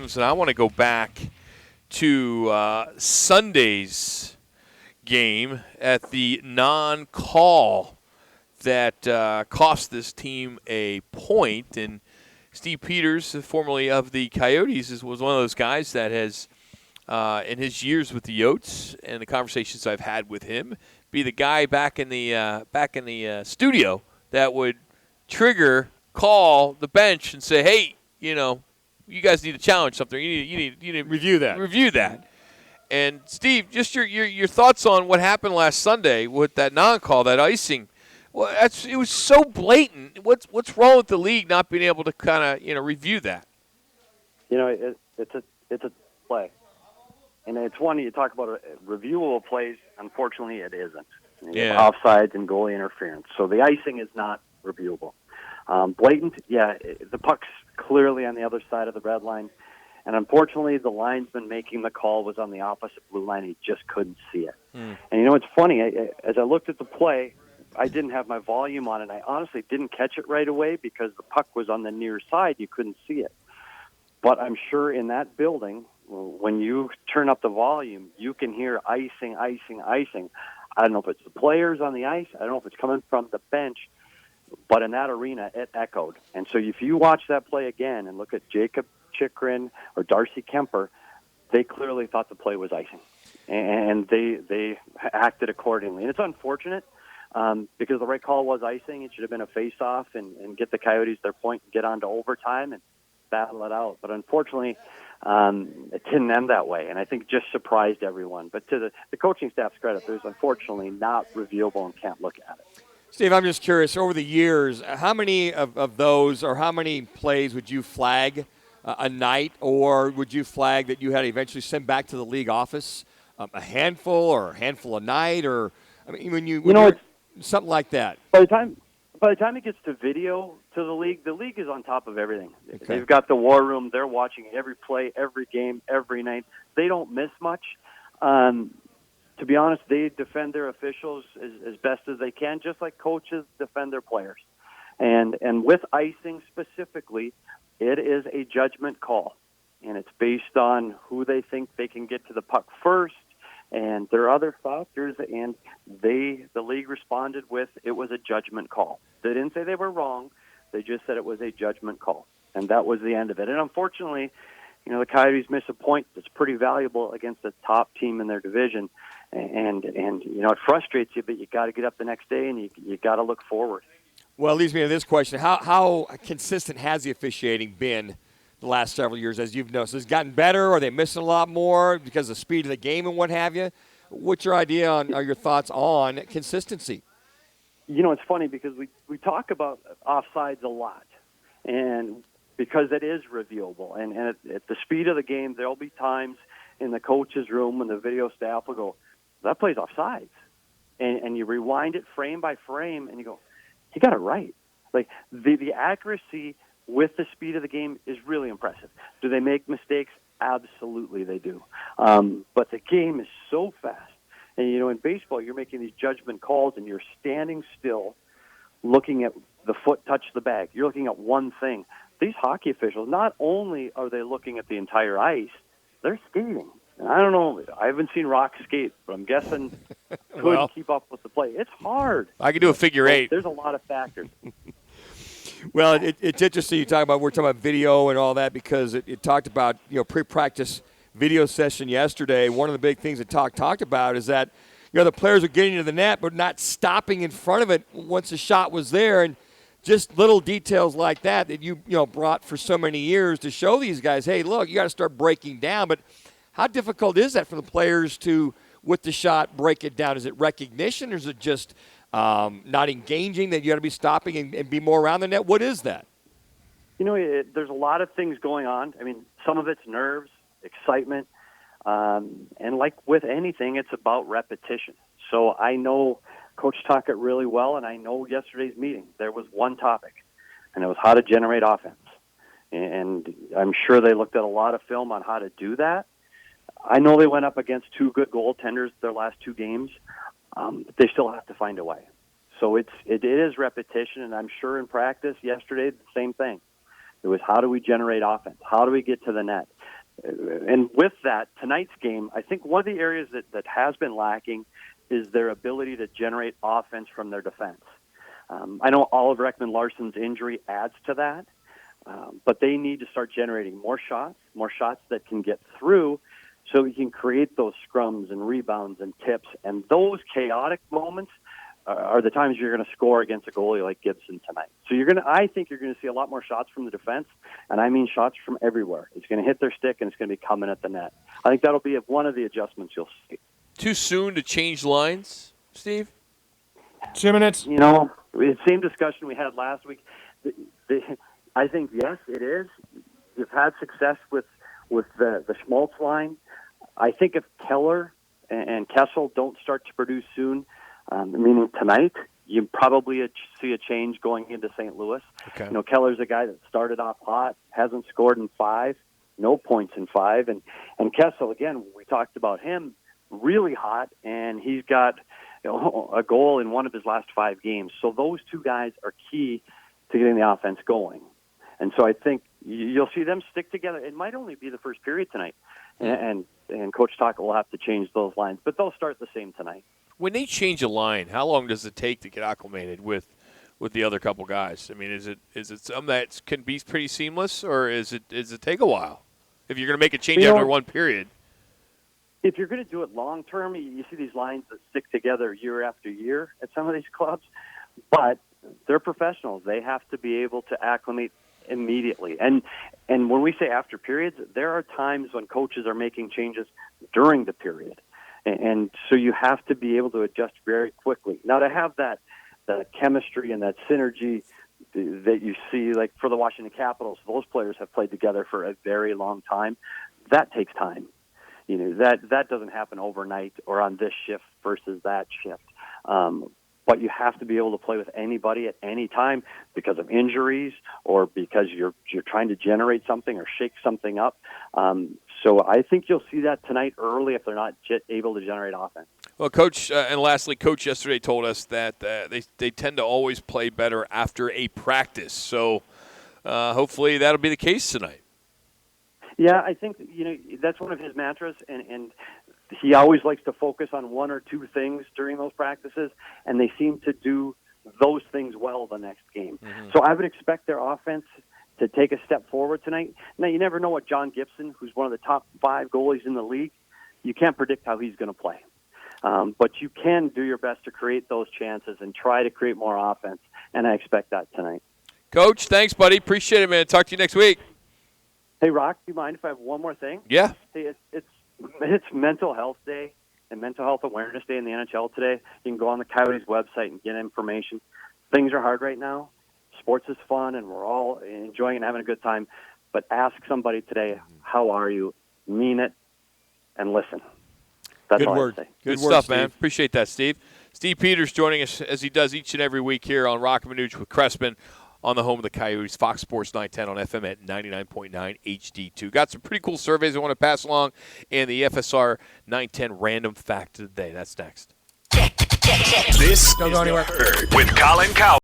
comes, and I want to go back to Sunday's game at the non-call that cost this team a point. And Steve Peters, formerly of the Coyotes, was one of those guys that has, in his years with the Yotes and the conversations I've had with him, be the guy back in the studio that would call the bench and say, hey, you guys need to challenge something. You need to review that. And Steve, just your thoughts on what happened last Sunday with that non-call, that icing. Well, it was so blatant. What's wrong with the league not being able to kind of review that? It's a play, and it's one you talk about reviewable plays. Unfortunately, it isn't. Offsides and goalie interference. So the icing is not reviewable. Blatant, the puck's clearly on the other side of the red line. And unfortunately, the linesman making the call was on the opposite blue line. He just couldn't see it. And it's funny. As I looked at the play, I didn't have my volume on it. I honestly didn't catch it right away because the puck was on the near side. You couldn't see it. But I'm sure in that building, when you turn up the volume, you can hear icing, icing, icing. I don't know if it's the players on the ice. I don't know if it's coming from the bench. But in that arena, it echoed. And so if you watch that play again and look at Jacob Chikrin or Darcy Kemper, they clearly thought the play was icing. And they acted accordingly. And it's unfortunate because the right call was icing. It should have been a face-off and get the Coyotes their point and get on to overtime and battle it out. But unfortunately, it didn't end that way. And I think just surprised everyone. But to the coaching staff's credit, there's unfortunately not reviewable and can't look at it. Steve, I'm just curious, over the years, how many of those or how many plays would you flag a night, or would you flag that you had to eventually send back to the league office a handful a night, or I mean, when you're something like that? By the time it gets to video to the league is on top of everything. Okay. They've got the war room. They're watching every play, every game, every night. They don't miss much. To be honest, they defend their officials as best as they can, just like coaches defend their players. And with icing specifically, it is a judgment call, and it's based on who they think they can get to the puck first, and there are other factors. And the league responded with it was a judgment call. They didn't say they were wrong; they just said it was a judgment call, and that was the end of it. And unfortunately, the Coyotes miss a point that's pretty valuable against the top team in their division. And it frustrates you, but you got to get up the next day and you got to look forward. Well, it leads me to this question: How consistent has the officiating been the last several years, as you've noticed? Has it gotten better? Are they missing a lot more because of the speed of the game and what have you? What's your idea on, or your thoughts on consistency? It's funny because we talk about offsides a lot, and because it is reviewable, and at the speed of the game, there'll be times in the coach's room when the video staff will go, that play's offsides. And you rewind it frame by frame, and you go, he got it right. Like, the accuracy with the speed of the game is really impressive. Do they make mistakes? Absolutely they do. But the game is so fast. And, in baseball, you're making these judgment calls, and you're standing still looking at the foot touch the bag. You're looking at one thing. These hockey officials, not only are they looking at the entire ice, they're skating. And I don't know. I haven't seen Rock skate, but I'm guessing couldn't keep up with the play. It's hard. I could do a figure eight. There's a lot of factors. Well, it's interesting we're talking about video and all that, because it talked about, pre-practice video session yesterday. One of the big things that talked about is that, the players are getting to the net but not stopping in front of it once the shot was there. And just little details like that you brought for so many years to show these guys, hey, look, you got to start breaking down. But how difficult is that for the players to, with the shot, break it down? Is it recognition, or is it just not engaging, that you got to be stopping and be more around the net? What is that? There's a lot of things going on. I mean, some of it's nerves, excitement, and like with anything, it's about repetition. So I know Coach Tuckett really well, and I know yesterday's meeting, there was one topic, and it was how to generate offense. And I'm sure they looked at a lot of film on how to do that. I know they went up against two good goaltenders their last two games, but they still have to find a way. So it is repetition, and I'm sure in practice yesterday, the same thing. It was how do we generate offense? How do we get to the net? And with that, tonight's game, I think one of the areas that has been lacking is their ability to generate offense from their defense. I know Oliver Ekman-Larsson's injury adds to that, but they need to start generating more shots that can get through so we can create those scrums and rebounds and tips. And those chaotic moments are the times you're going to score against a goalie like Gibson tonight. So I think you're going to see a lot more shots from the defense, and I mean shots from everywhere. It's going to hit their stick, and it's going to be coming at the net. I think that'll be one of the adjustments you'll see. Too soon to change lines, Steve? 2 minutes. The same discussion we had last week. I think, yes, it is. You've had success with the Schmaltz line. I think if Keller and Kessel don't start to produce soon, meaning tonight, you probably see a change going into St. Louis. Okay. Keller's a guy that started off hot, hasn't scored in 5, no points in 5. And Kessel, again, we talked about him, really hot, and he's got a goal in one of his last 5 games. So those two guys are key to getting the offense going. And so I think you'll see them stick together. It might only be the first period tonight, and Coach Taka will have to change those lines, but they'll start the same tonight. When they change a line, how long does it take to get acclimated with the other couple guys? I mean, is it something that can be pretty seamless, or is it take a while if you're going to make a change after one period? If you're going to do it long term, you see these lines that stick together year after year at some of these clubs, but they're professionals. They have to be able to acclimate immediately. And when we say after periods, there are times when coaches are making changes during the period. And so you have to be able to adjust very quickly. Now, to have that chemistry and that synergy that you see, like for the Washington Capitals, those players have played together for a very long time. That takes time. That doesn't happen overnight or on this shift versus that shift. But you have to be able to play with anybody at any time because of injuries or because you're trying to generate something or shake something up. So I think you'll see that tonight early if they're not able to generate offense. Well, Coach, and lastly, Coach yesterday told us that they tend to always play better after a practice. So hopefully that'll be the case tonight. Yeah, I think that's one of his mantras, and he always likes to focus on one or two things during those practices, and they seem to do those things well the next game. Mm-hmm. So I would expect their offense to take a step forward tonight. Now, you never know what John Gibson, who's one of the top 5 goalies in the league, you can't predict how he's going to play. But you can do your best to create those chances and try to create more offense, and I expect that tonight. Coach, thanks, buddy. Appreciate it, man. Talk to you next week. Hey, Rock, do you mind if I have one more thing? Yeah. Hey, it's Mental Health Day and Mental Health Awareness Day in the NHL today. You can go on the Coyotes website and get information. Things are hard right now. Sports is fun, and we're all enjoying and having a good time. But ask somebody today, how are you? Mean it, and listen. That's all I have to say. Good stuff, Steve. Man. Appreciate that, Steve. Steve Peters joining us as he does each and every week here on Rock and Manooch with Crespin on the home of the Coyotes, Fox Sports 910 on FM at 99.9 HD2. Got some pretty cool surveys I want to pass along, and the FSR 910 random fact of the day. That's next. This don't go anywhere. With Colin Cowherd.